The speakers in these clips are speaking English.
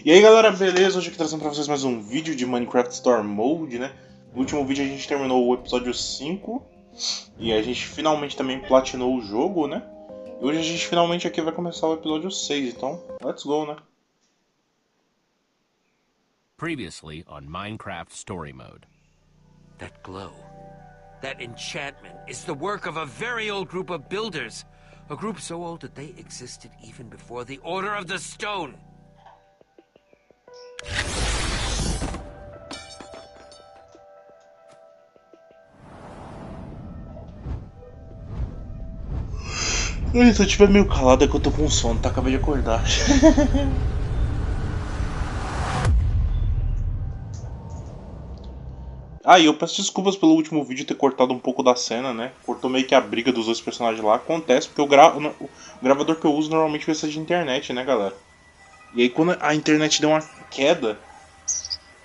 E aí galera, beleza? Hoje aqui trazendo pra vocês mais um vídeo de Minecraft Story Mode, né? No último vídeo a gente terminou o episódio 5 e a gente finalmente também platinou o jogo, né? E hoje a gente finalmente aqui vai começar o episódio 6, então let's go, né? Previously on Minecraft Story Mode. That glow, that enchantment is the work of a very old group of builders. A group so old that they existed even before the Order of the Stone. Se eu estiver meio calado é que eu tô com sono, tá? Acabei de acordar. E eu peço desculpas pelo último vídeo ter cortado um pouco da cena, né? Cortou meio que a briga dos dois personagens lá. Acontece porque o gravador que eu uso normalmente vai ser de internet, né, galera? E aí quando a internet deu uma queda,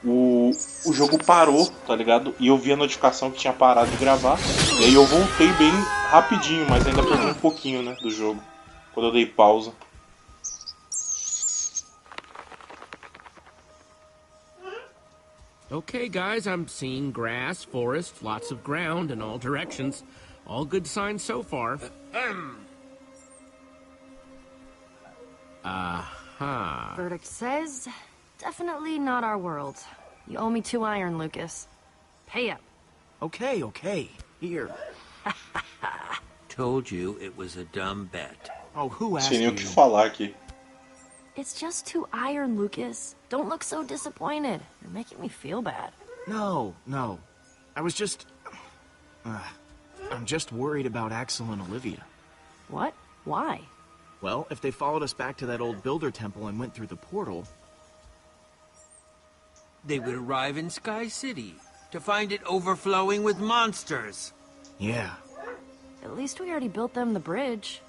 o jogo parou, tá ligado? E eu vi a notificação que tinha parado de gravar. E aí eu voltei bem rapidinho, mas ainda perdi um pouquinho, né, do jogo. Quando eu dei pausa. Okay, guys, I'm seeing grass, forest, lots of ground in all directions. All good signs so far. Verdict says, definitely not our world. You owe me 2 iron, Lucas. Pay up. Okay. Here. Told you it was a dumb bet. Oh, who asked Sem nem you? o que falar aqui. It's just 2 iron, Lucas. Don't look so disappointed. You're making me feel bad. No. I was just... I'm just worried about Axel and Olivia. What? Why? Well, if they followed us back to that old builder temple and went through the portal... They would arrive in Sky City to find it overflowing with monsters. Yeah. At least we already built them the bridge.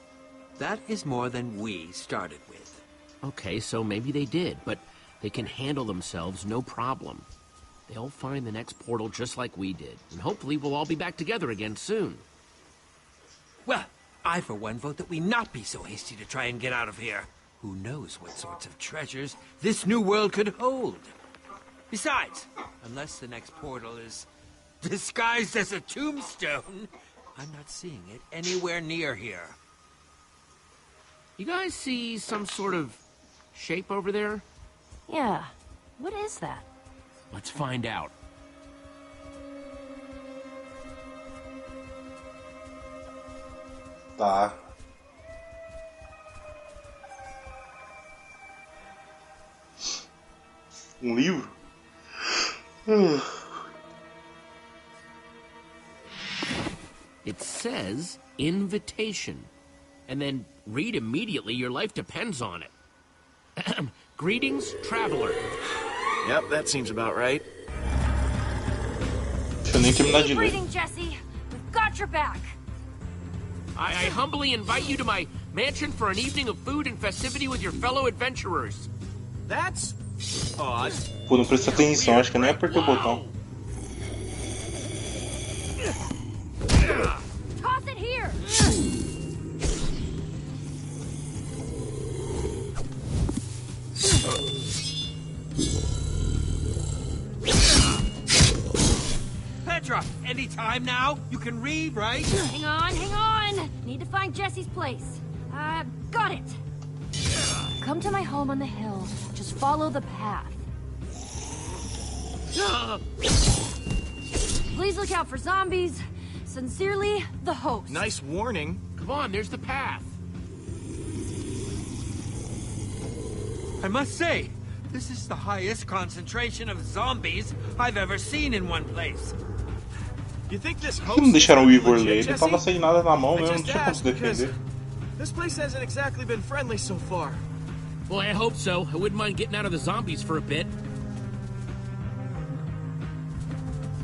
That is more than we started with. Okay, so maybe they did, but they can handle themselves no problem. They'll find the next portal just like we did, and hopefully we'll all be back together again soon. Well, I for one vote that we not be so hasty to try and get out of here. Who knows what sorts of treasures this new world could hold? Besides, unless the next portal is disguised as a tombstone, I'm not seeing it anywhere near here. You guys see some sort of shape over there? Yeah. What is that? Let's find out. Tá. Livro? It says invitation. And then read immediately, your life depends on it. Greetings, traveler. Yep, that seems about right. Deixa eu nem terminar de Keep ler. reading, Jesse. We've got your back. I humbly invite you to my mansion for an evening of food and festivity with your fellow adventurers. That's... odd. Pô, não presta atenção, acho que eu nem apertei o botão. Toss it here. Petra, any time now? You can read, right? Hang on. Need to find Jesse's place. Got it. Come to my home on the hill. Just follow the path. Please look out for zombies. Sincerely, the host. Nice warning. Come on, there's the path. I must say, this is the highest concentration of zombies I've ever seen in one place. You think this Por que não host deixaram o is Ivor legit, ler? Ele Jesse? tava sem nada na mão I mesmo, não just tinha como se asked because defender. this place hasn't exactly been friendly so far. Well, I hope so. I wouldn't mind getting out of the zombies for a bit.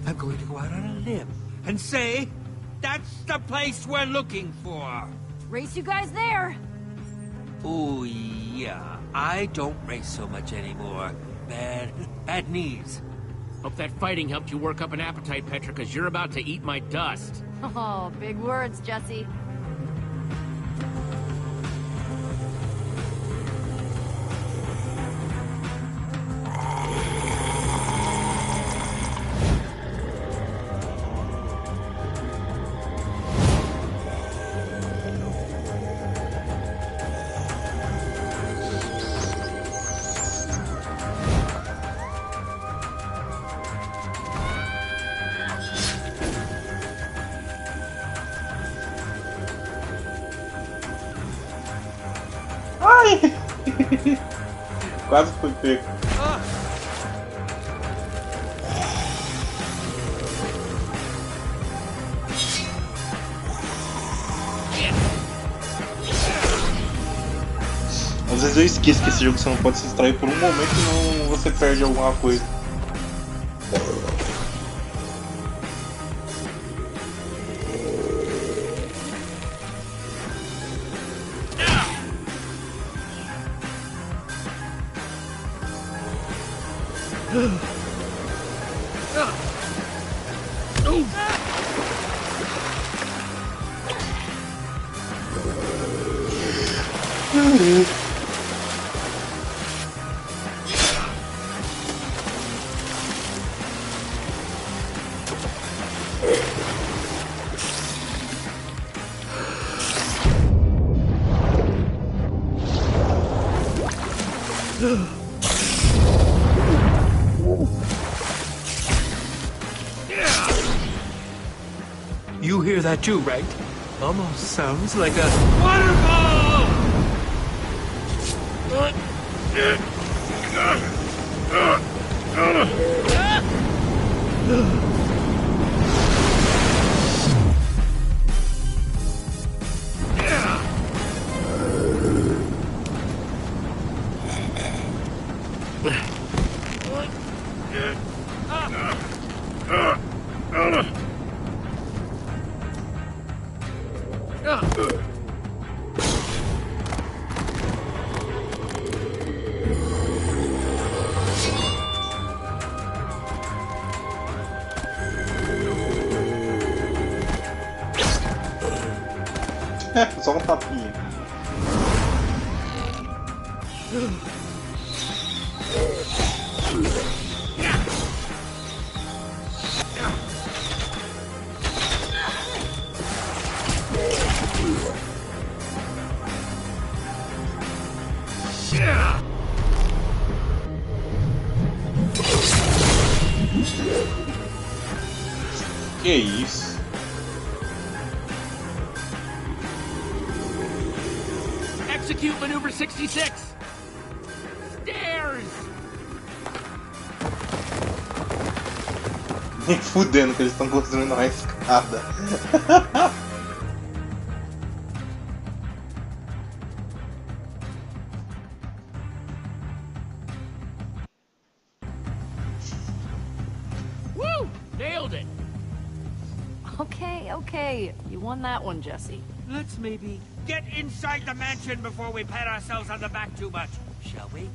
I'm going to go out on a limb and say that's the place we're looking for. Race you guys there. Oh, yeah. I don't race so much anymore. Bad knees. Hope that fighting helped you work up an appetite, Petra, because you're about to eat my dust. Oh, big words, Jesse. Quase foi pego. Às vezes eu esqueço que esse jogo você não pode se distrair por um momento e não você perde alguma coisa. You hear that too, right? Almost sounds like a waterfall! Só um tapinha. Que isso? Execute maneuver 66. Stairs. Nem fudendo que eles estão construindo uma escada. Woo! Nailed it. Okay. You won that one, Jesse. Let's maybe get inside the mansion before we pat ourselves on the back too much, shall we?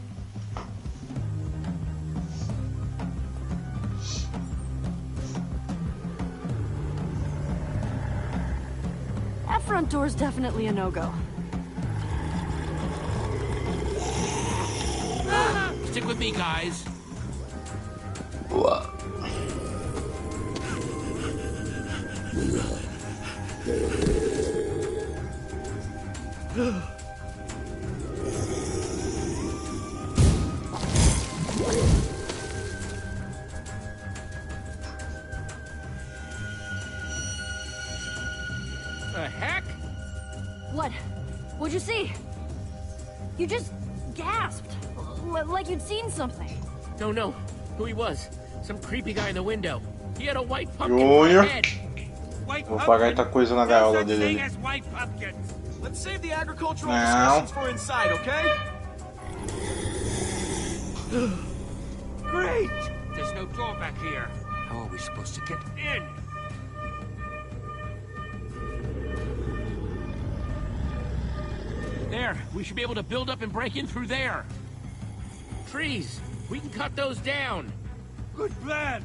That front door's definitely a no-go. Stick with me, guys. What? The heck? What? What'd you see? You just gasped. Like you'd seen something. No. Who he was? Some creepy guy in the window. He had a white pumpkin Junior. for a head. White Vou pagar essa coisa na gaiola no such dele thing ali. as white pumpkins. Let's save the agricultural Now. discussions for inside, okay? Great! There's no door back here. How are we supposed to get in? There, we should be able to build up and break in through there. Trees, we can cut those down. Good plan.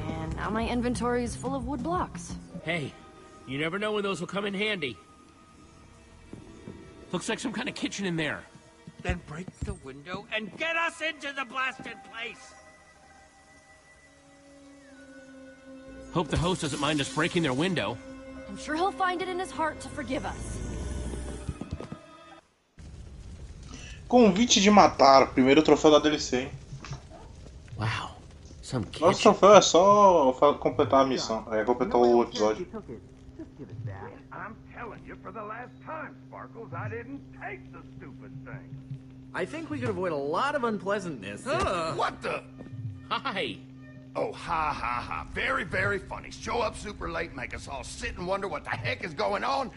And now my inventory is full of wood blocks. Hey, you never know when those will come in handy. Looks like some kind of kitchen in there. Then break the window and get us into the blasted place. Hope the host doesn't mind us breaking their window. I'm sure he'll find it in his heart to forgive us. Convite de matar, primeiro troféu da DLC, hein? Wow, some Nosso kitchen. troféu é só completar a missão, completar o episódio. Give it back. I'm telling you for the last time, Sparkles, I didn't take the stupid thing. I think we could avoid a lot of unpleasantness. What the? Hi. Oh, ha, ha, ha. Very, very funny. Show up super late, make us all sit and wonder what the heck is going on.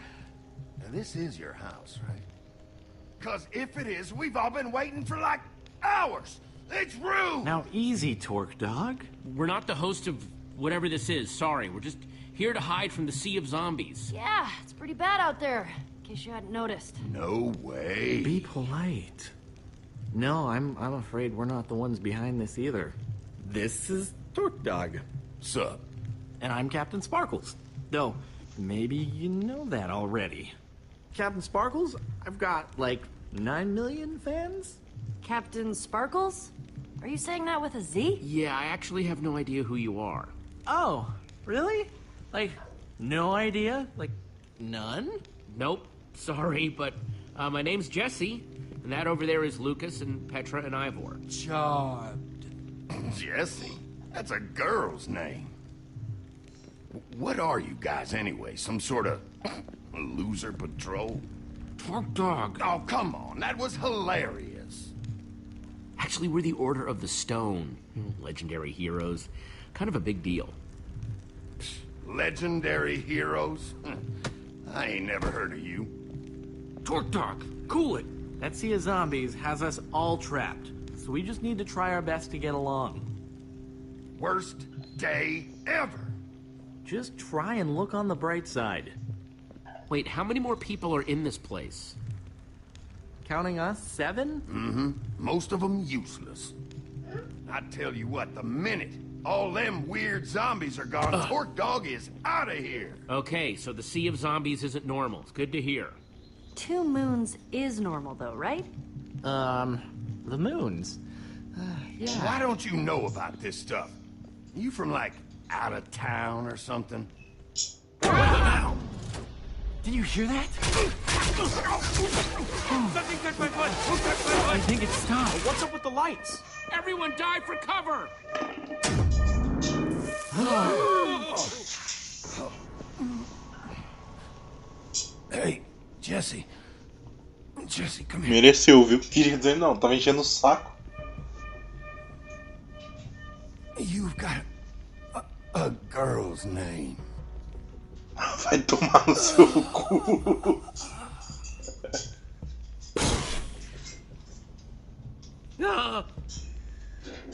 Now, this is your house, right? Because if it is, we've all been waiting for like hours. It's rude. Now, easy, Torque Dog. We're not the host of whatever this is, sorry. We're just here to hide from the sea of zombies. Yeah, it's pretty bad out there, in case you hadn't noticed. No way. Be polite. No, I'm afraid we're not the ones behind this either. This is Torque Dog. Sup? And I'm Captain Sparkles. Though, maybe you know that already. Captain Sparkles, I've got, like, 9 million fans? Captain Sparkles? Are you saying that with a Z? Yeah, I actually have no idea who you are. Oh, really? Like, no idea? Like, none? Nope, sorry, but my name's Jesse, and that over there is Lucas and Petra and Ivor. Charmed. Jesse? That's a girl's name. What are you guys anyway? Some sort of loser patrol? Torque Dog. Oh, come on. That was hilarious. Actually, we're the Order of the Stone. Legendary heroes. Kind of a big deal. Legendary heroes? I ain't never heard of you. Torque Dog, cool it. That sea of zombies has us all trapped, so we just need to try our best to get along. Worst day ever. Just try and look on the bright side. Wait, how many more people are in this place? Counting us, 7? Most of them useless. I tell you what, the minute all them weird zombies are gone, Torque Dog is out of here. Okay, so the sea of zombies isn't normal. It's good to hear. 2 moons is normal, though, right? The moons. Yeah. Why don't you know about this stuff? You from, like, out of town or something? Did you hear that? Something touched my foot! I think it stopped. What's up with the lights? Everyone dive for cover! Hey, Jesse. Jesse, come here. Mereceu, viu? Queria dizer não, tava enchendo o saco. You've got a girl's name. Vai tomar no seu cu.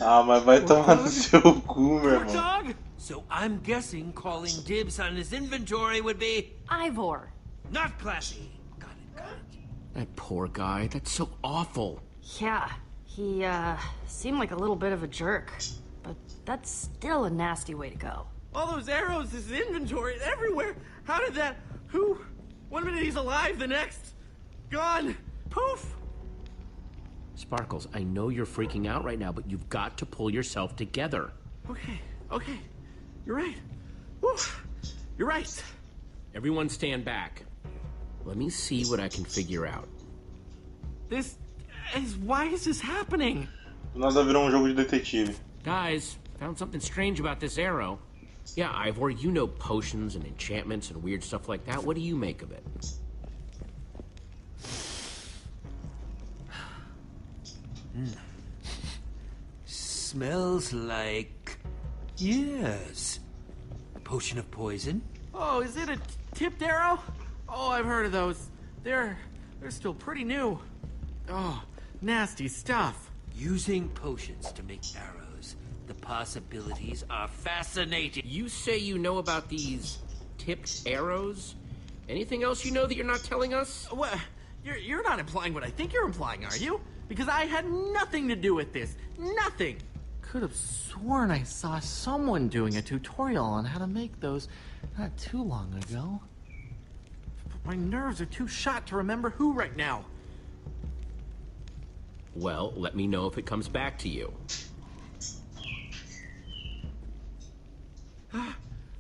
Ah, mas vai tomar no seu cu, meu irmão. Dog? So I'm guessing calling dibs on his inventory would be Ivor. not classy. Got it. That poor guy, that's so awful. Yeah, he, seemed like a little bit of a jerk. But that's still a nasty way to go. All those arrows, his inventory, everywhere. How did that? Who? One minute he's alive, the next gone. Poof. Sparkles, I know you're freaking out right now, but you've got to pull yourself together. Okay. You're right. Whew. You're right. Everyone stand back. Let me see what I can figure out. Why is this happening? Nada virou jogo de detetive. Guys, found something strange about this arrow. Yeah, Ivor, you know potions and enchantments and weird stuff like that. What do you make of it? Smells like... yes. A potion of poison? Oh, is it a tipped arrow? Oh, I've heard of those. They're still pretty new. Oh, nasty stuff. Using potions to make arrows. The possibilities are fascinating. You say you know about these tipped arrows? Anything else you know that you're not telling us? What? You're not implying what I think you're implying, are you? Because I had nothing to do with this. Nothing. Could have sworn I saw someone doing a tutorial on how to make those not too long ago. But my nerves are too shot to remember who right now. Well, let me know if it comes back to you.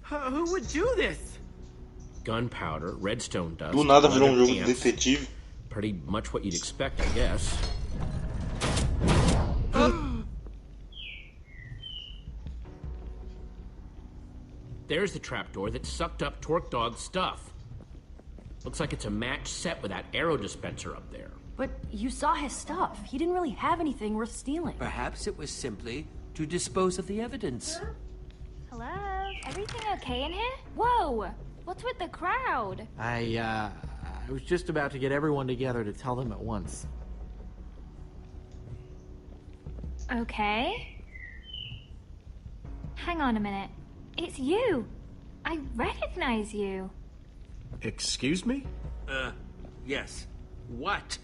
Who would do this? Gunpowder, redstone dust, Do nada virou leather jogo de pants. detetive. Pretty much what you'd expect, I guess. There's the trapdoor that sucked up Torque Dog's stuff. Looks like it's a match set with that arrow dispenser up there. But you saw his stuff. He didn't really have anything worth stealing. Perhaps it was simply to dispose of the evidence. Hello? Everything okay in here? Whoa! What's with the crowd? I was just about to get everyone together to tell them at once. Okay. Hang on a minute. It's you! I recognize you. Excuse me? Yes. What?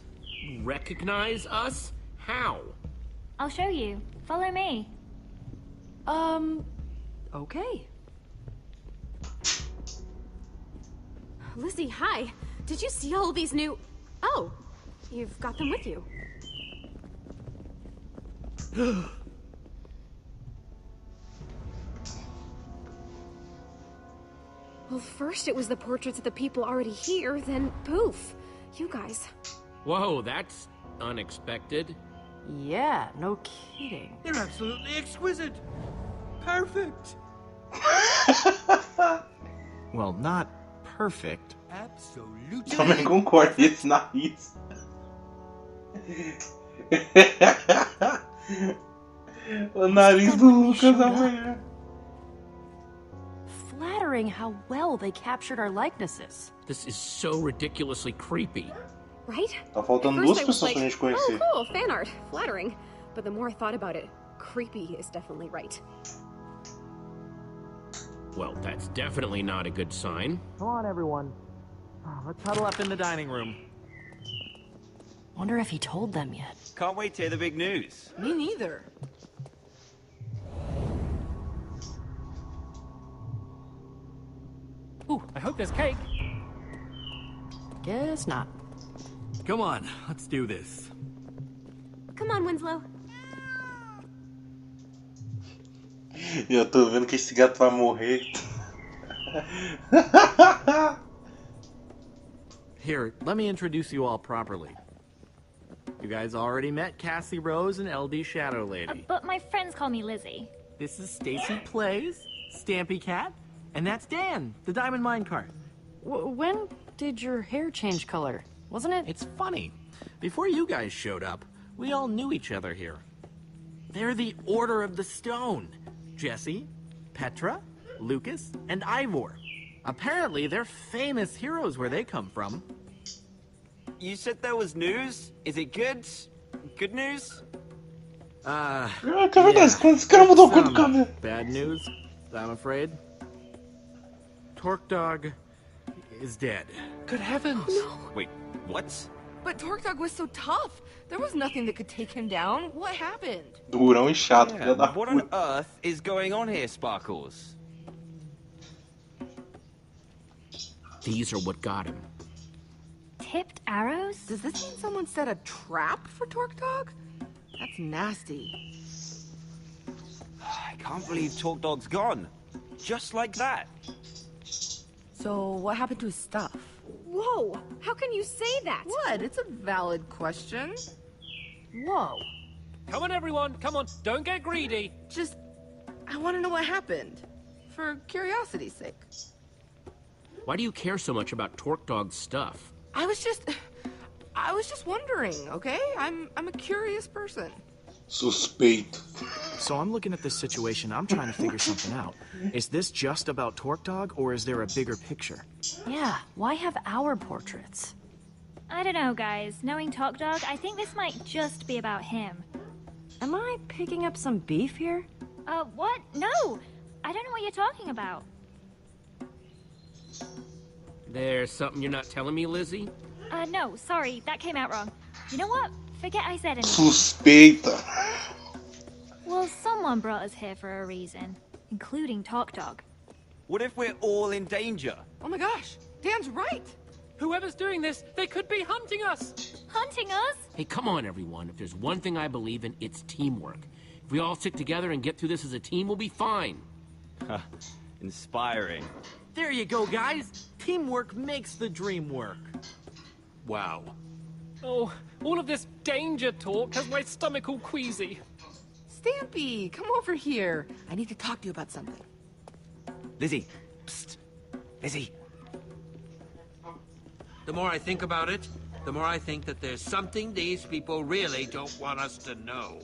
Recognize us? How? I'll show you. Follow me. Okay. Lizzie, hi. Did you see all these new... Oh, you've got them with you. Well, first it was the portraits of the people already here, then poof. You guys. Whoa, that's unexpected. Yeah, no kidding. They're absolutely exquisite. Perfect. Well, not perfect. Absolutely. Também concordo, esse nariz. O nariz do Lucas amanhã. Flattering how well they captured our likenesses. This is so ridiculously creepy. Right? Tá faltando At duas first I was pessoas pra gente conhecer. Oh, cool, fan art. Flattering. But the more I thought about it, creepy is definitely right. Well, that's definitely not a good sign. Come on, everyone. Let's huddle up in the dining room. Wonder if he told them yet. Can't wait to hear the big news. Me neither. Ooh, I hope there's cake. Guess not. Come on, let's do this. Come on, Winslow. Eu tô vendo que esse gato vai morrer. Here, let me introduce you all properly. You guys already met Cassie Rose and LD Shadow Lady. But my friends call me Lizzie. This is Stacy Plays, Stampy Cat, and that's Dan, the Diamond Minecart. When did your hair change color? Wasn't it? It's funny. Before you guys showed up, we all knew each other here. They're the Order of the Stone. Jesse, Petra, Lucas, and Ivor. Apparently, they're famous heroes where they come from. You said there was news? Is it good? Good news? Esse cara mudou quanto câmera? Bad news, I'm afraid. Torque Dog is dead. Good heavens. Wait, what? But Torque Dog was so tough. There was nothing that could take him down. What happened? Durão e chato, filha da What puta. on earth is going on here, Sparkles? These are what got him. Tipped arrows? Does this mean someone set a trap for Torque Dog? That's nasty. I can't believe Talk Dog's gone. Just like that. So what happened to his stuff? Whoa! How can you say that? What? It's a valid question. Whoa. Come on, everyone. Come on. Don't get greedy. Just, I want to know what happened. For curiosity's sake. Why do you care so much about Torque Dog's stuff? I was just wondering, okay? I'm a curious person. Suspeito. So I'm looking at this situation, I'm trying to figure something out. Is this just about Torque Dog, or is there a bigger picture? Yeah, why have our portraits? I don't know, guys. Knowing Talk Dog, I think this might just be about him. Am I picking up some beef here? What? No! I don't know what you're talking about. There's something you're not telling me, Lizzie? No, sorry, that came out wrong. You know what? Forget I said anything. Suspeita. Well, someone brought us here for a reason, including Talk Dog. What if we're all in danger? Oh my gosh, Dan's right. Whoever's doing this, they could be hunting us. Hunting us? Hey, come on, everyone. If there's one thing I believe in, it's teamwork. If we all stick together and get through this as a team, we'll be fine. Inspiring. There you go, guys. Teamwork makes the dream work. Wow. Oh, all of this danger talk has my stomach all queasy. Stampy, come over here. I need to talk to you about something. Lizzie, Psst. Lizzie. The more I think about it, the more I think that there's something these people really don't want us to know.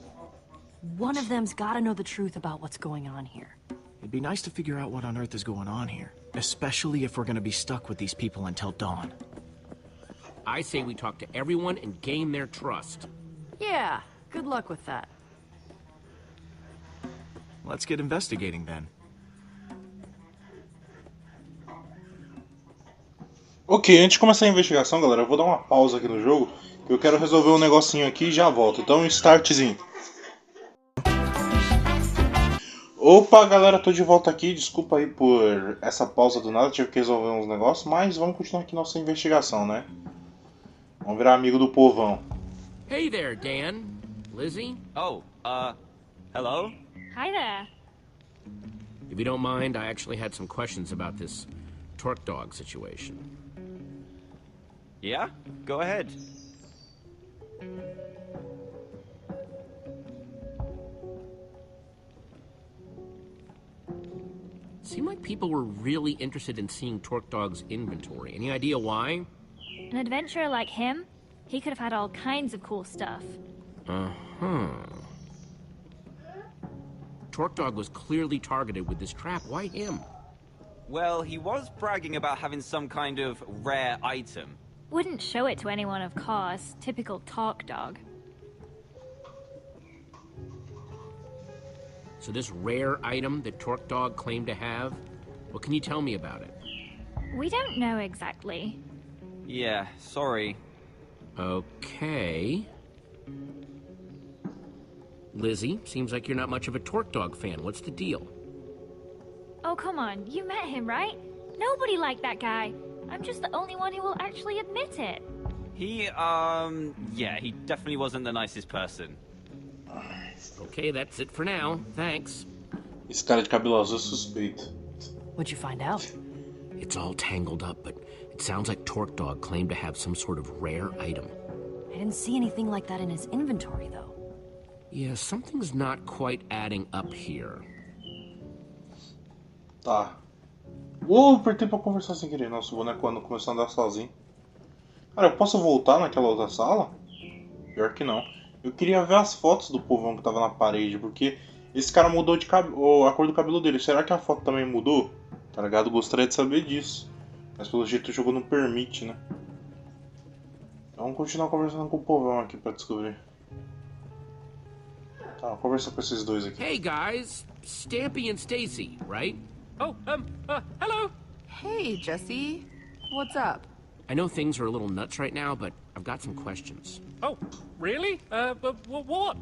One of them's gotta know the truth about what's going on here. It'd be nice to figure out what on earth is going on here. Especially if we're gonna be stuck with these people until dawn. I say we talk to everyone and gain their trust. Yeah, good luck with that. Let's get investigating then. Ok, antes de começar a investigação, galera, eu vou dar uma pausa aqui no jogo, que eu quero resolver um negocinho aqui e já volto. Então, startzinho. Opa, galera, tô de volta aqui. Desculpa aí por essa pausa do nada, tive que resolver uns negócios, mas vamos continuar aqui nossa investigação, né? Vamos virar amigo do povão. Hey there, Dan. Lizzie? Oh, hello? Hi there. If you don't mind, I actually had some questions about this torque dog situation. Yeah? Go ahead. Seemed like people were really interested in seeing Torque Dog's inventory. Any idea why? An adventurer like him, he could have had all kinds of cool stuff. Uh-huh. Torque Dog was clearly targeted with this trap. Why him? Well, he was bragging about having some kind of rare item. Wouldn't show it to anyone, of course. Typical talk dog. So this rare item that Torque Dog claimed to have, what can you tell me about it? We don't know exactly. Yeah, sorry. Okay. Lizzie, seems like you're not much of a Torque Dog fan. What's the deal? Oh, come on. You met him, right? Nobody liked that guy. I'm just the only one who will actually admit it. He, yeah, he definitely wasn't the nicest person. Okay, that's it for now. Thanks. Esse cara de cabelo azul é suspeito. What'd you find out? It's all tangled up, but it sounds like Torque Dog claimed to have some sort of rare item. I didn't see anything like that in his inventory, though. Yeah, something's not quite adding up here. Tá. Uou, apertei pra conversar sem querer. Nossa, o boneco quando começou a andar sozinho. Cara, eu posso voltar naquela outra sala? Pior que não. Eu queria ver as fotos do povão que tava na parede, porque esse cara mudou de cabelo, a cor do cabelo dele. Será que a foto também mudou? Tá ligado? Gostaria de saber disso. Mas pelo jeito o jogo não permite, né? Então vamos continuar conversando com o povão aqui pra descobrir. Tá, vou conversar com esses dois aqui. Hey guys, Stampy and Stacy, right? Oh, hello. Hey, Jesse. What's up? I know things are a little nuts right now, but I've got some questions. Oh, really? But what?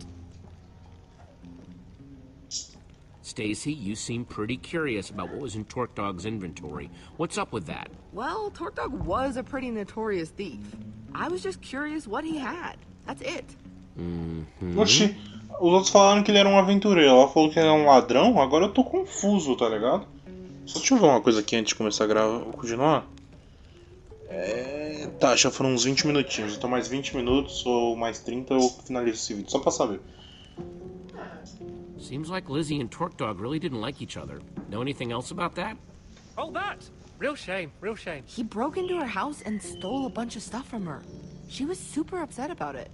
Stacy, you seem pretty curious about what was in Torque Dog's inventory. What's up with that? Well, Torque Dog was a pretty notorious thief. I was just curious what he had. That's it. Oxi, os outros falaram que ele era um aventureiro. Ela falou que ele era um ladrão. Agora eu tô confuso, tá ligado? Só deixa eu ver uma coisa aqui antes de começar a gravar. Vou continuar. Tá, já foram uns 20 minutinhos. Então mais 20 minutos ou mais 30 eu finalizo esse vídeo. Só pra saber. Seems like Lizzie and Torque Dog really didn't like each other. Know anything else about that? Oh, that. Real shame, real shame. He broke into her house and stole a bunch of stuff from her. She was super upset about it.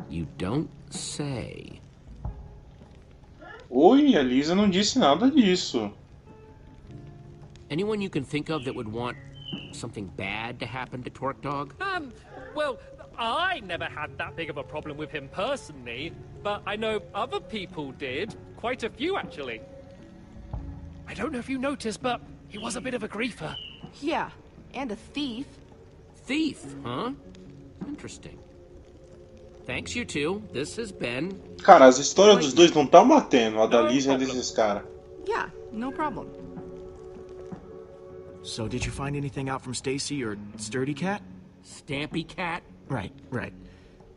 You don't say. Oi, a Lisa não disse nada disso. Anyone you can think of that would want something bad to happen to Torque Dog? Well, I never had that big of a problem with him personally, but I know other people did. Quite a few, actually. I don't know if you noticed, but he was a bit of a griefer. Yeah, and a thief. Thief, huh? Interesting. Thanks, you two. This has been... Cara, as histórias dos dois não tá batendo. A da Lisa e a desses caras. Yeah, no problem. So did you find anything out from Stacy or Sturdy Cat? Stampy Cat? Right.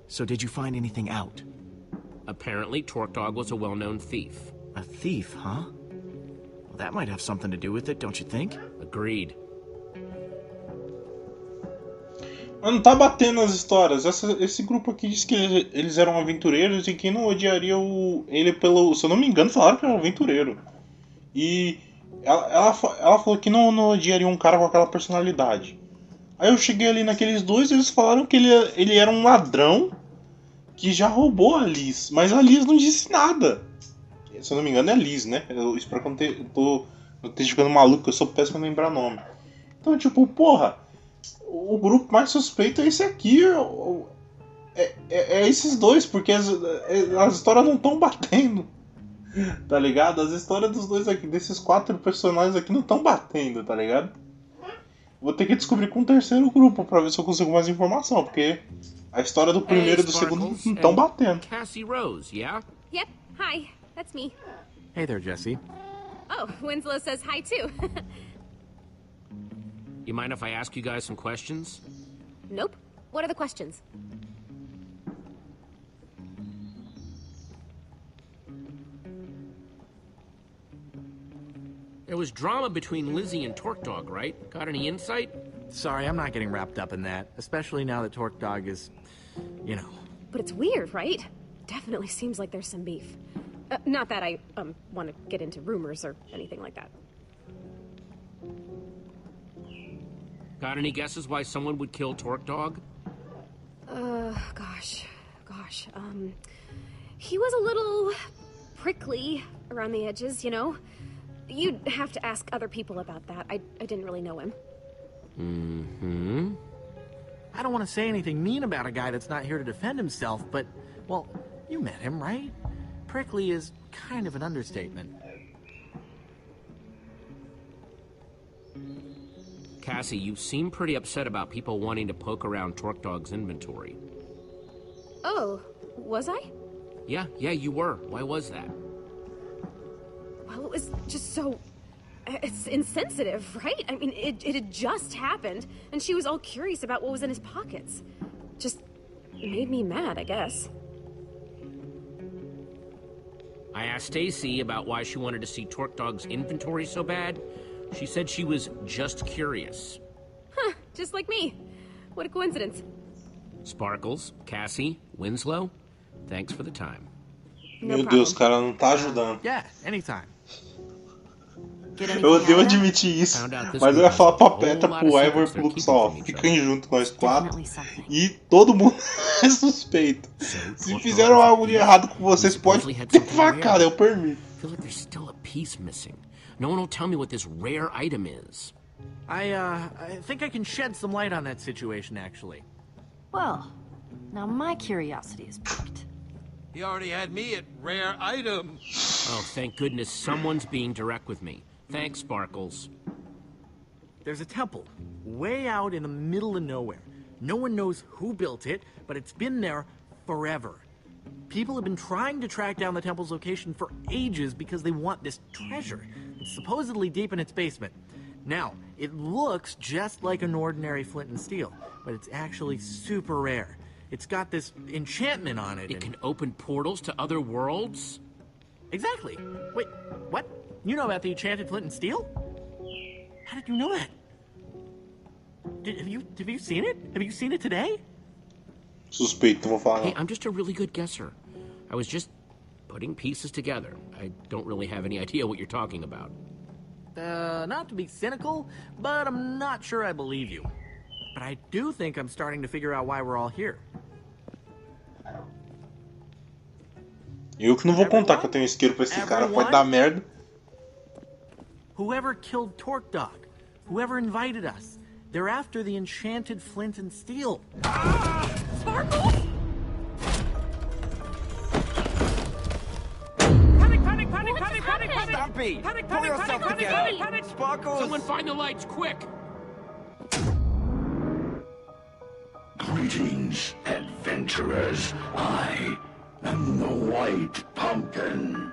So did you find anything out? Apparently, Torque Dog was a well-known thief. A thief, huh? Well, that might have something to do with it, don't you think? Agreed. Mas não tá batendo as histórias. Esse grupo aqui diz que eles eram aventureiros e quem não odiaria ele pelo... Se eu não me engano, falaram que era um aventureiro. E Ela falou que não odiaria um cara com aquela personalidade. Aí eu cheguei ali naqueles dois e eles falaram que ele era um ladrão que já roubou a Liz. Mas a Liz não disse nada. Se eu não me engano é Liz, né? Eu espero que eu não esteja ficando maluco, eu sou péssimo em lembrar nome. Então, tipo, porra, o grupo mais suspeito é esse aqui. É esses dois, porque as histórias não estão batendo. Tá ligado? As histórias dos dois aqui, desses 4 personagens aqui, não estão batendo, tá ligado? Vou ter que descobrir com um terceiro grupo pra ver se eu consigo mais informação, porque a história do primeiro e do segundo não estão batendo. Cassie Rose, yeah? Yep, hi, that's me. Hey there, Jesse. Oh, Winslow says hi too. You mind if I ask you guys some questions? Nope. What are the questions? There was drama between Lizzie and Torque Dog, right? Got any insight? Sorry, I'm not getting wrapped up in that, especially now that Torque Dog is, you know. But it's weird, right? Definitely seems like there's some beef. Not that I, want to get into rumors or anything like that. Got any guesses why someone would kill Torque Dog? Gosh. He was a little prickly around the edges, you know? You'd have to ask other people about that. I didn't really know him. Mm-hmm. I don't want to say anything mean about a guy that's not here to defend himself, but, well, you met him, right? Prickly is kind of an understatement. Cassie, you seem pretty upset about people wanting to poke around Torque Dog's inventory. Oh, was I? Yeah, you were. Why was that? Well, it was just so... It's insensitive, right? I mean, it had just happened, and she was all curious about what was in his pockets. Just made me mad, I guess. I asked Stacy about why she wanted to see Torque Dog's inventory so bad. She said she was just curious. Huh, just like me. What a coincidence. Sparkles, Cassie, Winslow, thanks for the time. Meu Deus, cara, não tá ajudando. Yeah, anytime. Eu odeio admitir isso, mas eu ia falar pra Petra, pro Ivor e pro Lucas, ó, fiquem junto nós 4 e todo mundo é suspeito. Se fizeram algo de errado com vocês, pode ter facada, eu permito. Feel like there's still a piece missing. No one will tell me what this rare item is. I think I can shed some light on that situation, actually. Well, now my curiosity is piqued. He already had me at rare item. Oh, thank goodness someone's being direct with me. Thanks, Sparkles. There's a temple way out in the middle of nowhere. No one knows who built it, but it's been there forever. People have been trying to track down the temple's location for ages because they want this treasure. It's supposedly deep in its basement. Now, it looks just like an ordinary flint and steel, but it's actually super rare. It's got this enchantment on it. It can open portals to other worlds? Exactly. Wait, what? You know about the enchanted flint and steel? How did you know that? Have you seen it? Have you seen it today? Suspeito, não vou falar não. Hey, I'm just a really good guesser. I was just putting pieces together. I don't really have any idea what you're talking about. Not to be cynical, but I'm not sure I believe you. But I do think I'm starting to figure out why we're all here. Eu que não vou contar que eu tenho isqueiro pra esse cara, pode dar merda. Whoever killed Torque Dog, whoever invited us, they're after the enchanted flint and steel. Sparkles? Panic! Stop it! Pull yourself together! Sparkles! Someone find the lights, quick! Greetings, adventurers. I am the White Pumpkin.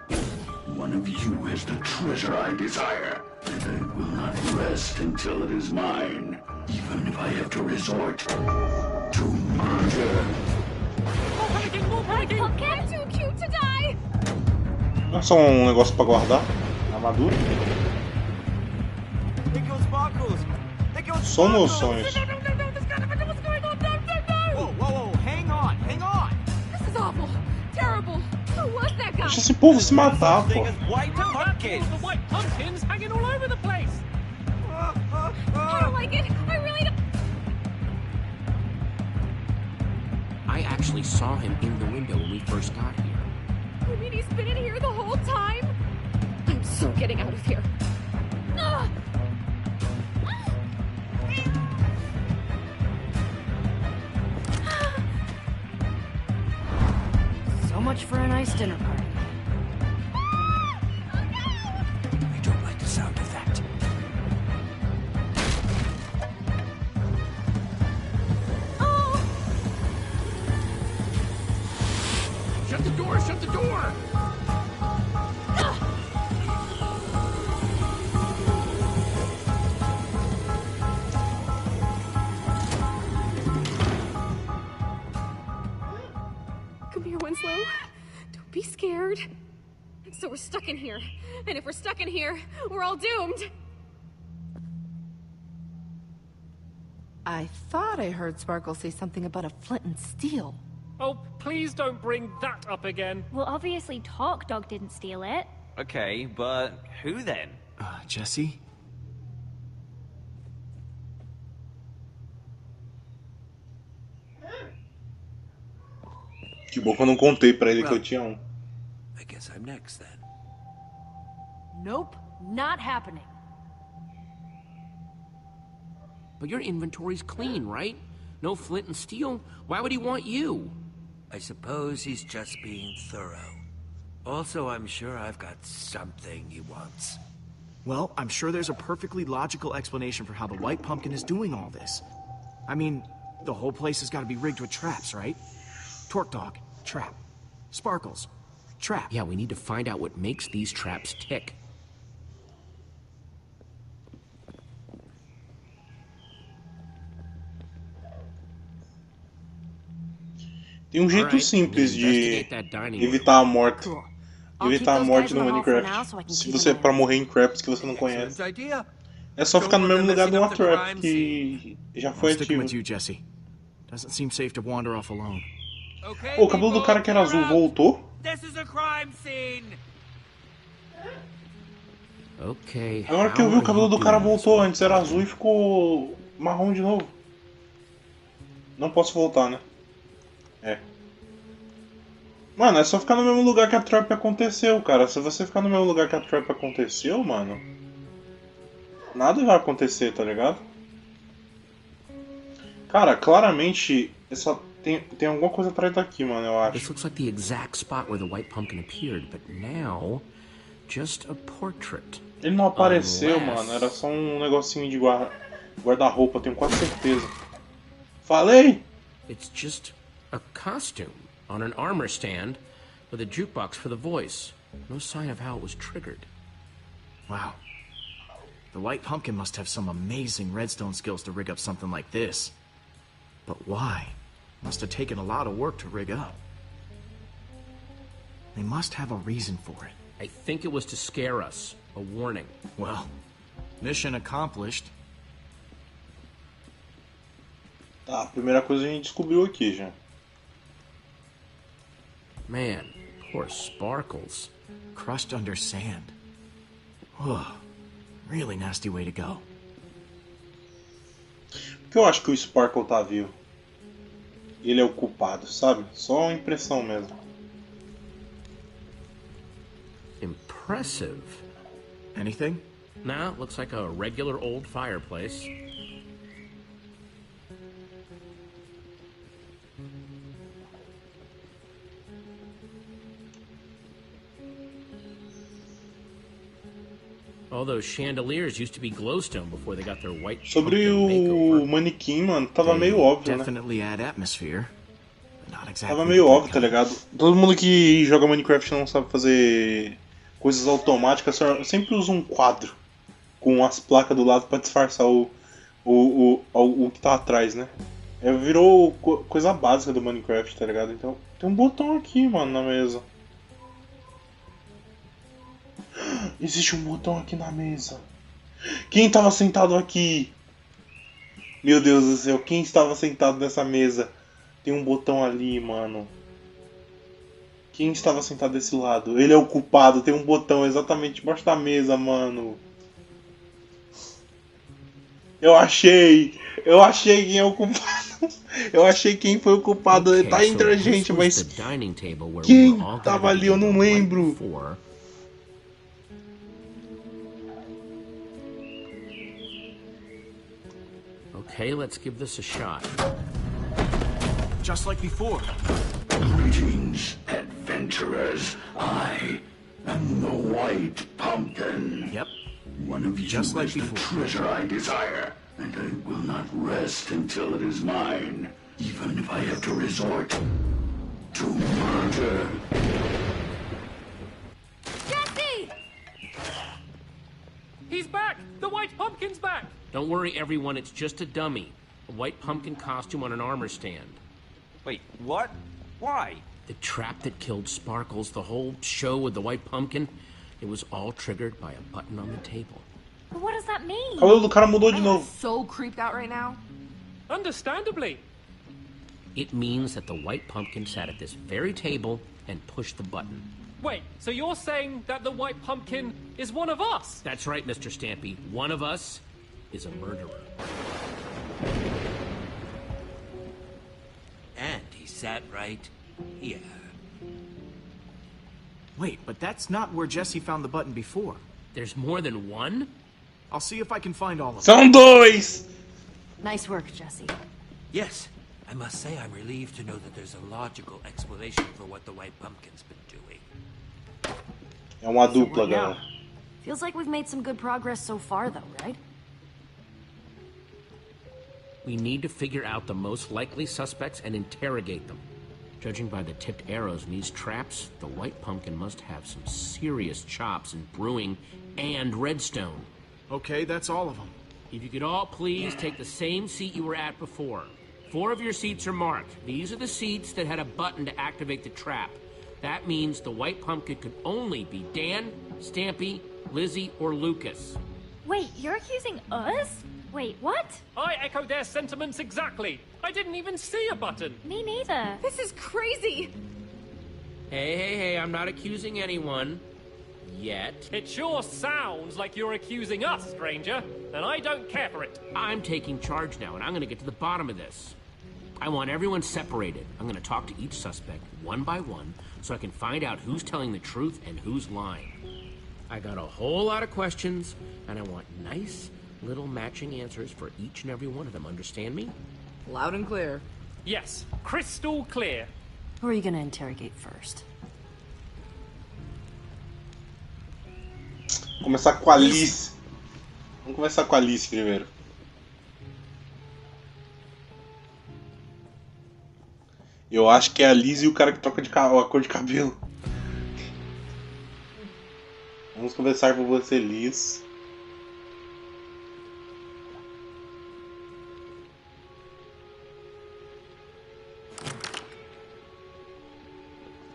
One of you has the treasure I desire, and I will not rest until it is mine, even if I have to resort to murder. I'm too cute to die! Não é só um negócio pra guardar? Armadura? Só meus sonhos. Whoa, hang on! This is awful, Deixa esse povo se matar, pô. The white pumpkins hanging all over. actually saw him in the window when we first got here. You mean he's been in here the whole time? I'm so getting out of here. Ugh! So much for a nice dinner party. I don't like the sound of that. Shut the door! Shut the door! Come here, Winslow. Don't be scared. So we're stuck in here. And if we're stuck in here, we're all doomed. I thought I heard Sparkle say something about a flint and steel. Oh, please don't bring that up again. Well, obviously Talk Dog didn't steal it. Okay, but who then? Jesse? Que bom que eu não contei pra ele que eu tinha um. I guess I'm next then. Nope, not happening. But your inventory's clean, right? No flint and steel. Why would he want you? I suppose he's just being thorough. Also, I'm sure I've got something he wants. Well, I'm sure there's a perfectly logical explanation for how the White Pumpkin is doing all this. I mean, the whole place has got to be rigged with traps, right? Torque Dog, trap. Sparkles, trap. Yeah, we need to find out what makes these traps tick. Tem um jeito simples de evitar a morte. Evitar a morte no Minecraft. Se você para morrer em traps que você não conhece. É só ficar no mesmo lugar de uma trap que já foi ativo. Doesn't seem safe to wander off alone. O cabelo do cara que era azul voltou? Okay. Agora que eu vi, o cabelo do cara voltou. Antes era azul e ficou marrom de novo. Não posso voltar, né? É. Mano, é só ficar no mesmo lugar que a trap aconteceu, cara. Se você ficar no mesmo lugar que a trap aconteceu, mano, nada vai acontecer, tá ligado? Cara, claramente essa tem alguma coisa atrás daqui, mano, eu acho. This looks like the exact spot where the White Pumpkin appeared, but now just a portrait. Ele não apareceu, mano. Era só um negocinho de guarda-roupa, tenho quase certeza. Falei! It's just a costume on an armor stand with a jukebox for the voice. No sign of how it was triggered. Wow. The White Pumpkin must have some amazing redstone skills to rig up something like this. But why? Must have taken a lot of work to rig up. They must have a reason for it. I think it was to scare us. A warning. Well, mission accomplished. Tá, a primeira coisa a gente descobriu aqui já. Man, poor Sparkles. Crushed under sand. Oh, really nasty way to go. Por que eu acho que o Sparkle tá vivo? Ele é o culpado, sabe? Só uma impressão mesmo. Impressive. Anything? Nah, looks like a regular old fireplace. All those chandeliers used to be glowstone before they got their white Sobre o manequim, mano, tava meio óbvio, Definitely add atmosphere. Not exactly. Tava meio óbvio, tá ligado? Todo mundo que joga Minecraft não sabe fazer coisas automáticas, sempre usa um quadro com as placas do lado pra disfarçar o que tá atrás, né? Virou coisa básica do Minecraft, tá ligado? Então, tem um botão aqui, mano, na mesa. Existe um botão aqui na mesa. Quem estava sentado aqui? Meu Deus do céu, quem estava sentado nessa mesa? Tem um botão ali, mano. Quem estava sentado desse lado? Ele é o culpado, tem um botão exatamente debaixo da mesa, mano. Eu achei quem é o culpado. Eu achei quem foi o culpado. Okay, Tá entre a so gente, this was mas the dining table where we quem were all tava gathered ali eu não together right lembro. before. Okay, let's give this a shot. Just like before. Greetings, adventurers. I am the White Pumpkin. Yep. One of you Just like is the before. treasure I desire, and I will not rest until it is mine, even if I have to resort to murder. Jesse! He's back! The White Pumpkin's back! Don't worry, everyone, it's just a dummy. A white pumpkin costume on an armor stand. Wait, what? Why? The trap that killed Sparkles, the whole show with the white pumpkin, it was all triggered by a button on the table. But what does that mean? O cabelo do cara mudou de I'm novo. so creeped out right now. Understandably. It means that the white pumpkin sat at this very table and pushed the button. Wait, so you're saying that the White Pumpkin is one of us? That's right, Mr. Stampy. One of us is a murderer. And he sat right here. Wait, but that's not where Jesse found the button before. There's more than one? I'll see if I can find all of them. São dois! Nice work, Jesse. Yes, I must say I'm relieved to know that there's a logical explanation for what the White Pumpkin's been doing. É uma So dupla, what now? galera. Feels like we've made some good progress so far, though, right? We need to figure out the most likely suspects and interrogate them. Judging by the tipped arrows in these traps, the white pumpkin must have some serious chops in brewing and redstone. Okay, that's all of them. If you could all please take the same seat you were at before. 4 of your seats are marked. These are the seats that had a button to activate the trap. That means the white pumpkin could only be Dan, Stampy, Lizzie, or Lucas. Wait, you're accusing us? Wait, what? I echo their sentiments exactly. I didn't even see a button. Me neither. This is crazy. Hey, I'm not accusing anyone. Yet. It sure sounds like you're accusing us, stranger, and I don't care for it. I'm taking charge now, and I'm gonna get to the bottom of this. I want everyone separated. I'm gonna talk to each suspect, one by one, so I can find out who's telling the truth and who's lying. I got a whole lot of questions, and I want nice, little matching answers for each and every one of them. Understand me? Loud and clear. Yes, crystal clear. Who are you gonna interrogate first? Vamos começar com a Alice. Vamos começar com a Alice primeiro. Eu acho que é a Liz e o cara que troca a cor de cabelo. Vamos começar com você, Liz.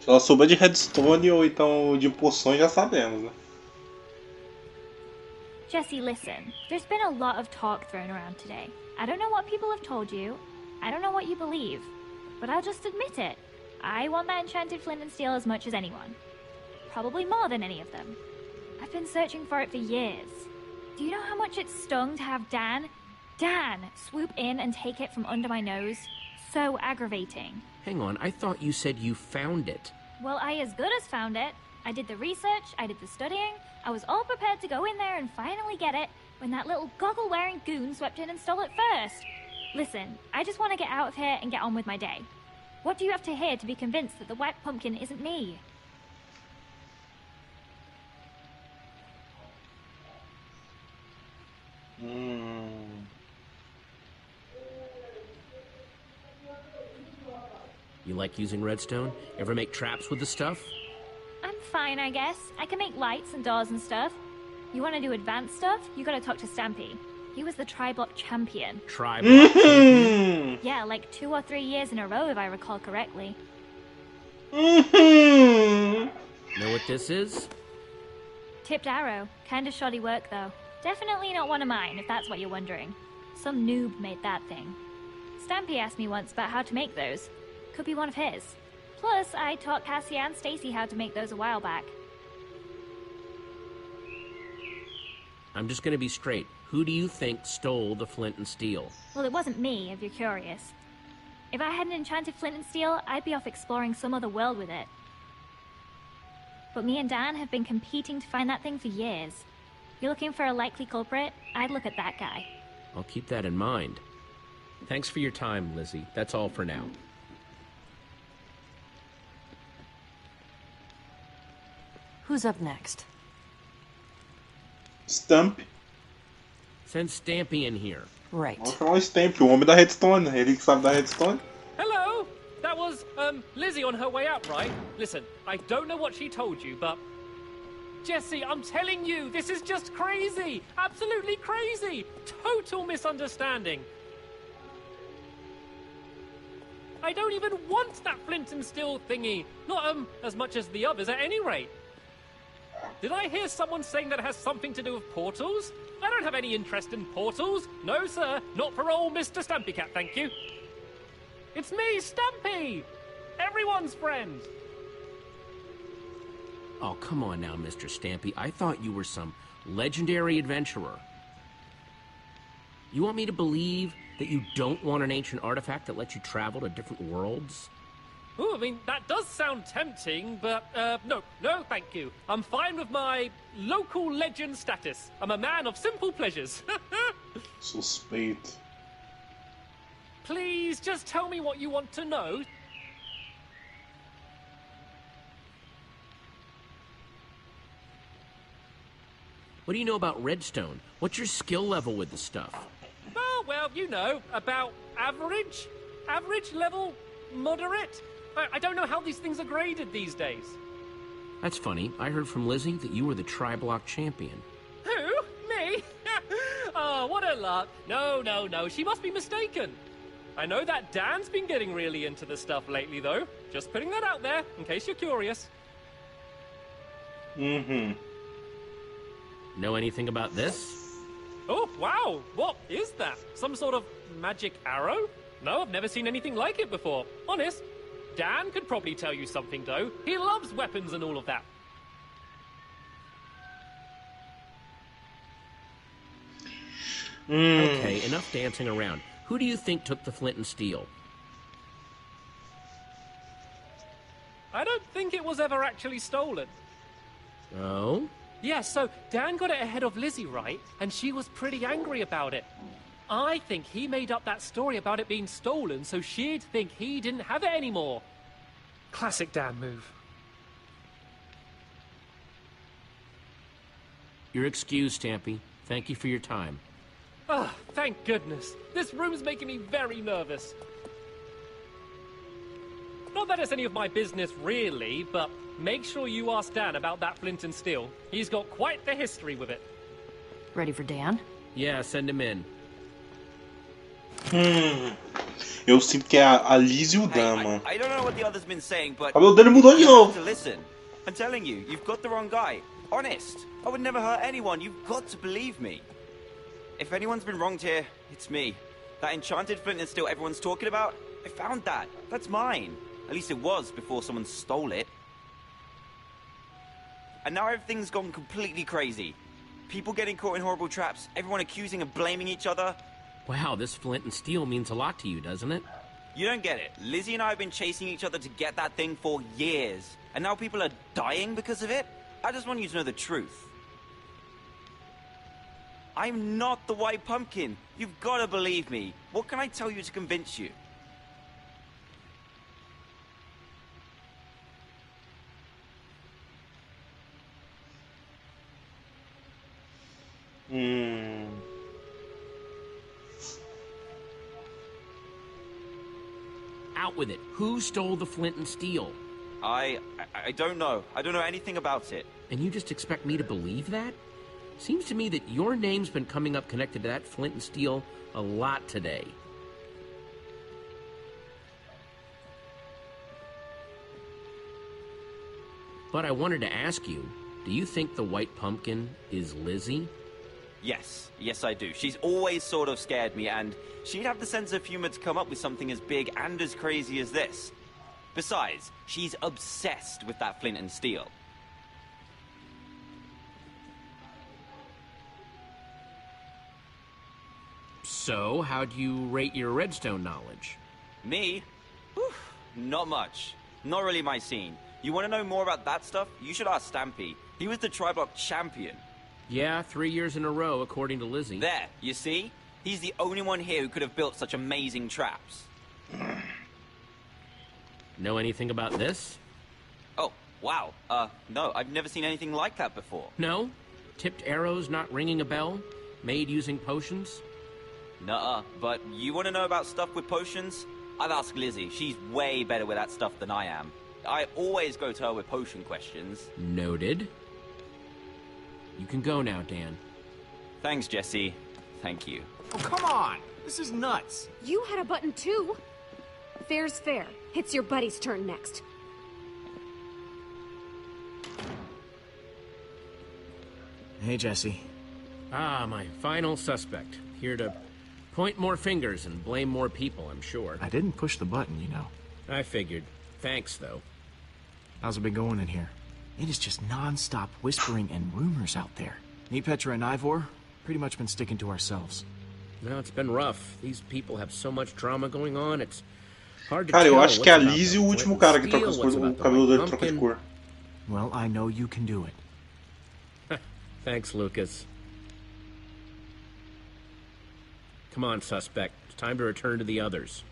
Se ela souber de redstone ou então de poções, já sabemos, né? Jesse, listen. There's been a lot of talk thrown around today. I don't know what people have told you. I don't know what you believe. But I'll just admit it. I want that enchanted flint and steel as much as anyone. Probably more than any of them. I've been searching for it for years. Do you know how much it stung to have Dan swoop in and take it from under my nose? So aggravating. Hang on, I thought you said you found it. Well, I as good as found it. I did the research, I did the studying, I was all prepared to go in there and finally get it when that little goggle-wearing goon swept in and stole it first. Listen, I just want to get out of here and get on with my day. What do you have to hear to be convinced that the white pumpkin isn't me? You like using redstone? Ever make traps with the stuff? I'm fine, I guess. I can make lights and doors and stuff. You want to do advanced stuff? You gotta talk to Stampy. He was the tri-block champion. Tri-block champion? Yeah, like 2 or 3 years in a row, if I recall correctly. Know what this is? Tipped arrow. Kinda shoddy work, though. Definitely not one of mine, if that's what you're wondering. Some noob made that thing. Stampy asked me once about how to make those. Could be one of his. Plus, I taught Cassie and Stacy how to make those a while back. I'm just gonna be straight. Who do you think stole the flint and steel? Well, it wasn't me, if you're curious. If I had an enchanted flint and steel, I'd be off exploring some other world with it. But me and Dan have been competing to find that thing for years. You're looking for a likely culprit? I'd look at that guy. I'll keep that in mind. Thanks for your time, Lizzie. That's all for now. Who's up next? Stamp. Send Stampy in here. Right. Vamos chamar o Stamp, o homem da Redstone. Ele que sabe da Redstone. Hello! That was, Lizzie on her way out, right? Listen, I don't know what she told you, but... Jesse, I'm telling you, this is just crazy! Absolutely crazy! Total misunderstanding! I don't even want that flint and steel thingy! Not, as much as the others at any rate. Did I hear someone saying that it has something to do with portals? I don't have any interest in portals. No, sir. Not for old Mr. Stampy Cat, thank you. It's me, Stampy! Everyone's friend! Oh, come on now, Mr. Stampy. I thought you were some legendary adventurer. You want me to believe that you don't want an ancient artifact that lets you travel to different worlds? Ooh, I mean, that does sound tempting, but, no, thank you. I'm fine with my local legend status. I'm a man of simple pleasures. Suspeito. Please, just tell me what you want to know. What do you know about redstone? What's your skill level with the stuff? Oh, well, you know, about average? Average level? Moderate? I don't know how these things are graded these days. That's funny. I heard from Lizzie that you were the tri-block champion. Who? Me? Oh, what a lark. No. She must be mistaken. I know that Dan's been getting really into the stuff lately, though. Just putting that out there, in case you're curious. Mm-hmm. Know anything about this? Oh, wow. What is that? Some sort of magic arrow? No, I've never seen anything like it before. Honest. Dan could probably tell you something, though. He loves weapons and all of that. Okay, enough dancing around. Who do you think took the flint and steel? I don't think it was ever actually stolen. Oh? Yeah, so Dan got it ahead of Lizzie, right? And she was pretty angry about it. I think he made up that story about it being stolen so she'd think he didn't have it anymore. Classic Dan move. You're excused, Stampy. Thank you for your time. Ah, thank goodness. This room's making me very nervous. Not that it's any of my business, really, but make sure you ask Dan about that flint and steel. He's got quite the history with it. Ready for Dan? Yeah, send him in. Eu sinto que é a Liz e o Dan, mano. I don't know what the others been saying, but O cabelo dele mudou de you have novo. to listen. I'm telling you, you've got the wrong guy. Honest. I would never hurt anyone. You've got to believe me. If anyone's been wronged here, it's me. That enchanted flint and steel everyone's talking about, I found that. That's mine. At least it was before someone stole it. And now everything's gone completely crazy. People getting caught in horrible traps, everyone accusing and blaming each other. Wow, this flint and steel means a lot to you, doesn't it? You don't get it. Lizzie and I have been chasing each other to get that thing for years. And now people are dying because of it? I just want you to know the truth. I'm not the white pumpkin. You've got to believe me. What can I tell you to convince you? Out with it. Who stole the flint and steel? I don't know. I don't know anything about it. And you just expect me to believe that? Seems to me that your name's been coming up connected to that flint and steel a lot today. But I wanted to ask you, do you think the white pumpkin is Lizzie? Yes, I do. She's always sort of scared me, and she'd have the sense of humor to come up with something as big and as crazy as this. Besides, she's obsessed with that flint and steel. So, how do you rate your redstone knowledge? Me? Whew, not much. Not really my scene. You want to know more about that stuff? You should ask Stampy. He was the Tri-Block champion. Yeah, 3 years in a row, according to Lizzie. There, you see? He's the only one here who could have built such amazing traps. Know anything about this? Oh, wow. No, I've never seen anything like that before. No? Tipped arrows not ringing a bell? Made using potions? Nuh-uh, but you want to know about stuff with potions? I'd ask Lizzie. She's way better with that stuff than I am. I always go to her with potion questions. Noted. You can go now, Dan. Thanks, Jesse. Thank you. Oh, come on! This is nuts. You had a button too. Fair's fair. It's your buddy's turn next. Hey, Jesse. Ah, my final suspect. Here to point more fingers and blame more people, I'm sure. I didn't push the button, you know. I figured. Thanks, though. How's it been going in here? It is just non-stop whispering and rumors out there. Me, Petra, and Ivor, pretty much been sticking to ourselves. No, it's been rough. These people have so much drama going on, it's hard to Cara, tell eu acho what's que é a about Liz the e o último Flint cara que Steel, troca as what's coisas, o about the cabelo White dele troca de Pumpkin. cor. Well, I know you can do it. Thanks, Lucas. Come on, suspect. It's time to return to the others.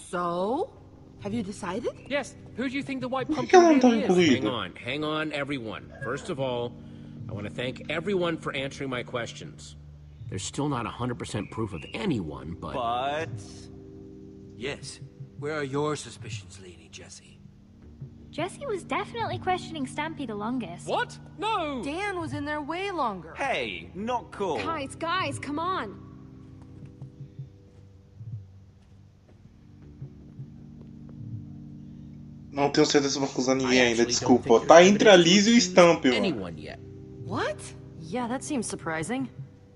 So? Have you decided? Yes, who do you think the White Por que que ela Pumpkin não tá really is? incluída? Hang on, everyone. First of all, I want to thank everyone for answering my questions. There's still not 100% proof of anyone, but... But... Yes. Where are your suspicions leaning, Jesse? Jesse was definitely questioning Stampy the longest. What? No! Dan was in there way longer. Hey, not cool. Guys, come on. Não tenho certeza se vou acusar ninguém I ainda, actually desculpa. don't think Tá your entre a evidence Liz e o proves Stamp, mano. anyone yet. What? Yeah, that seems surprising.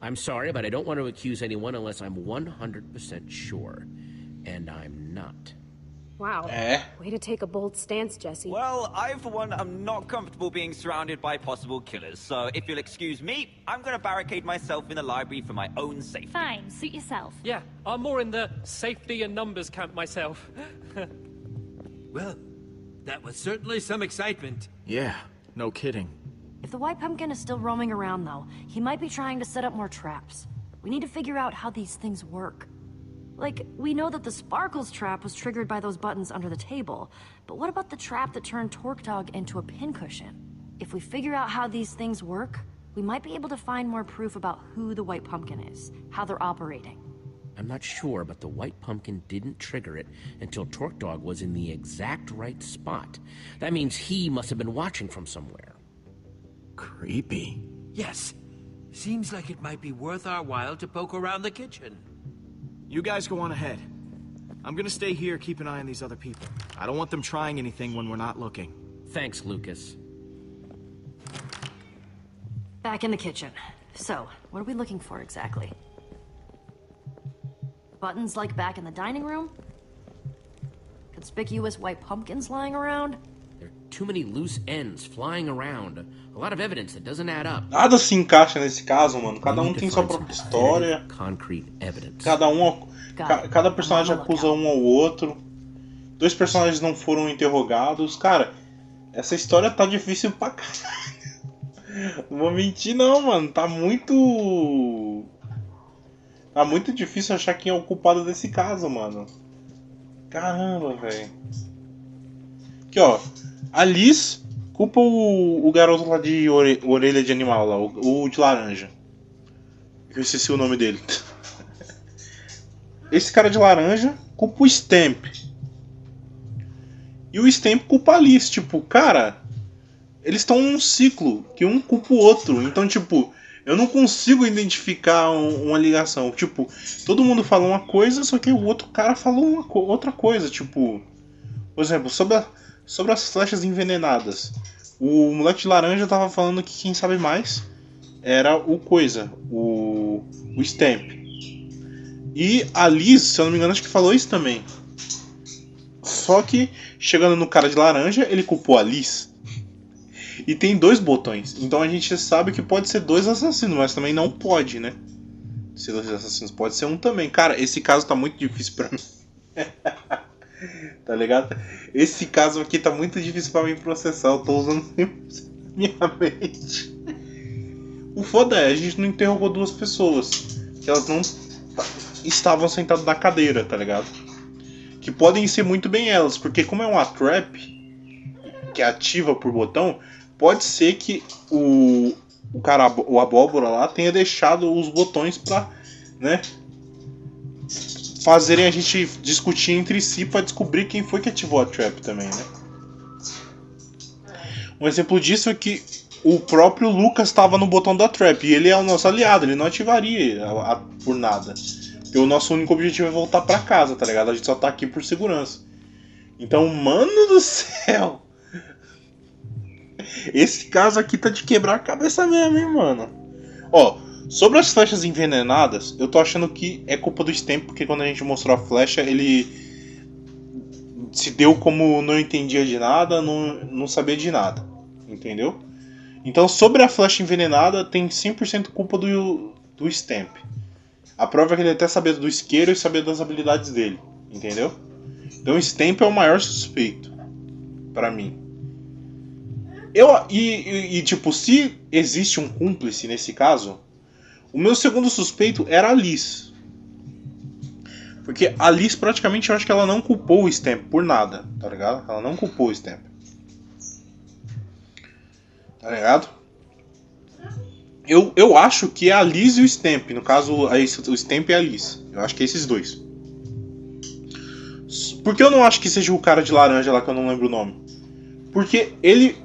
I'm sorry, but I don't want to accuse anyone unless I'm 100% sure. And I'm not. Wow. É. Way to take a bold stance, Jesse. Well, I, for one, am not comfortable being surrounded by possible killers, so if you'll excuse me, I'm gonna barricade myself in the library for my own safety. Fine, suit yourself. Yeah, I'm more in the safety and numbers camp myself. Well, that was certainly some excitement. Yeah, no kidding. If the White Pumpkin is still roaming around, though, he might be trying to set up more traps. We need to figure out how these things work. Like, we know that the Sparkles trap was triggered by those buttons under the table, but what about the trap that turned Torque Dog into a pincushion? If we figure out how these things work, we might be able to find more proof about who the White Pumpkin is, how they're operating. I'm not sure, but the White Pumpkin didn't trigger it until Torque Dog was in the exact right spot. That means he must have been watching from somewhere. Creepy. Yes. Seems like it might be worth our while to poke around the kitchen. You guys go on ahead. I'm gonna stay here, keep an eye on these other people. I don't want them trying anything when we're not looking. Thanks, Lucas. Back in the kitchen. So, what are we looking for exactly? Buttons like back in the dining room? Conspicuous white pumpkins lying around? There are too many loose ends flying around. A lot of evidence that doesn't add up. Nada se encaixa nesse caso, mano. Cada um tem sua própria história. Concrete evidence. Cada personagem acusa um ao outro. 2 personagens não foram interrogados. Cara, essa história tá difícil pra caralho. Não vou mentir não, mano. Tá muito difícil achar quem é o culpado desse caso, mano. Caramba, velho. Aqui, ó. A Liz culpa o garoto lá de orelha de animal lá, o de laranja. Eu esqueci o nome dele. Esse cara de laranja culpa o Stamp. E o Stamp culpa a Liz. Tipo, cara, eles estão num ciclo que um culpa o outro. Então, tipo, eu não consigo identificar uma ligação. Tipo, todo mundo fala uma coisa, só que o outro cara falou outra coisa. Tipo, por exemplo, sobre as flechas envenenadas. O moleque de laranja tava falando que quem sabe mais era o Stamp. E a Liz, se eu não me engano, acho que falou isso também. Só que, chegando no cara de laranja, ele culpou a Liz. E tem 2 botões. Então a gente sabe que pode ser 2 assassinos, mas também não pode, né? ser dois assassinos, pode ser um também. Cara, esse caso tá muito difícil pra mim. Tá ligado? Esse caso aqui tá muito difícil pra mim processar. Eu tô usando minha mente. O foda é, a gente não interrogou duas pessoas. Que elas não estavam sentadas na cadeira, tá ligado? Que podem ser muito bem elas. Porque como é uma trap que é ativa por botão, pode ser que o cara, o abóbora lá, tenha deixado os botões pra, né, fazerem a gente discutir entre si pra descobrir quem foi que ativou a trap também, né? Um exemplo disso é que o próprio Lucas estava no botão da trap e ele é o nosso aliado, ele não ativaria por nada. Porque o nosso único objetivo é voltar pra casa, tá ligado? A gente só tá aqui por segurança. Então, mano do céu! Esse caso aqui tá de quebrar a cabeça mesmo, hein, mano? Ó, sobre as flechas envenenadas, eu tô achando que é culpa do Stamp, porque quando a gente mostrou a flecha, ele se deu como não entendia de nada, não sabia de nada, entendeu? Então, sobre a flecha envenenada, tem 100% culpa do Stamp. A prova é que ele até sabia do isqueiro e sabia das habilidades dele, entendeu? Então, o Stamp é o maior suspeito, pra mim. Tipo, se existe um cúmplice nesse caso, o meu segundo suspeito era a Liz. Porque a Liz praticamente eu acho que ela não culpou o Stamp por nada, tá ligado? Ela não culpou o Stamp. Tá ligado? Eu acho que é a Liz e o Stamp. No caso, o Stamp e a Liz. Eu acho que é esses dois. Por que eu não acho que seja o cara de laranja lá que eu não lembro o nome? Porque ele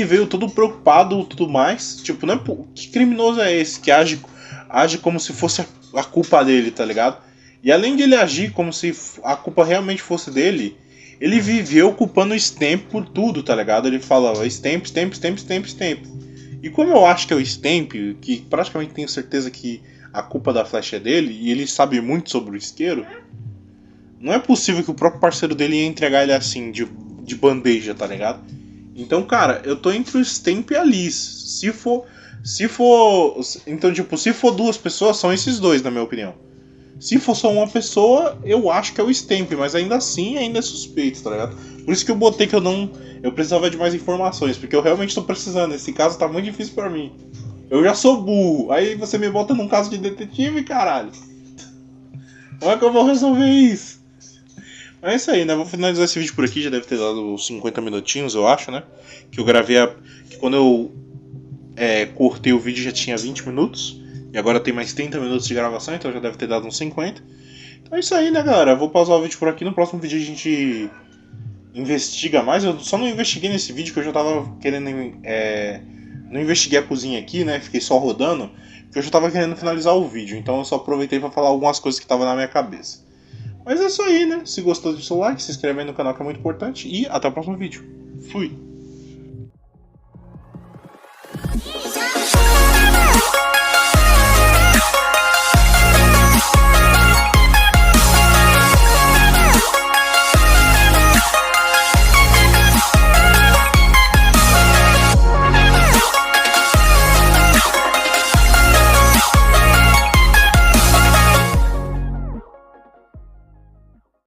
veio todo preocupado e tudo mais. Tipo, não é, que criminoso é esse que age como se fosse a culpa dele, tá ligado? E além de ele agir como se a culpa realmente fosse dele, ele viveu culpando o Stamp por tudo, tá ligado? Ele falava Stamp. E como eu acho que é o Stamp, que praticamente tenho certeza que a culpa da flecha é dele, e ele sabe muito sobre o isqueiro, não é possível que o próprio parceiro dele ia entregar ele assim, de bandeja, tá ligado? Então, cara, eu tô entre o Stamp e a Liz. Então, tipo, se for duas pessoas, são esses dois, na minha opinião. Se for só uma pessoa, eu acho que é o Stamp, mas ainda assim, ainda é suspeito, tá ligado? Por isso que eu botei que eu precisava de mais informações, porque eu realmente tô precisando. Esse caso tá muito difícil pra mim. Eu já sou burro, aí você me bota num caso de detetive, caralho. Como é que eu vou resolver isso? Mas é isso aí, né? Vou finalizar esse vídeo por aqui, já deve ter dado 50 minutinhos, eu acho, né? Que eu gravei que quando eu cortei o vídeo já tinha 20 minutos. E agora tem mais 30 minutos de gravação, então já deve ter dado uns 50. Então é isso aí, né, galera? Eu vou pausar o vídeo por aqui. No próximo vídeo a gente investiga mais. Eu só não investiguei nesse vídeo que eu já tava querendo... Não investiguei a cozinha aqui, né? Fiquei só rodando, porque eu já tava querendo finalizar o vídeo. Então eu só aproveitei pra falar algumas coisas que estavam na minha cabeça. Mas é isso aí, né? Se gostou, deixa o like, se inscreve aí no canal que é muito importante. E até o próximo vídeo. Fui!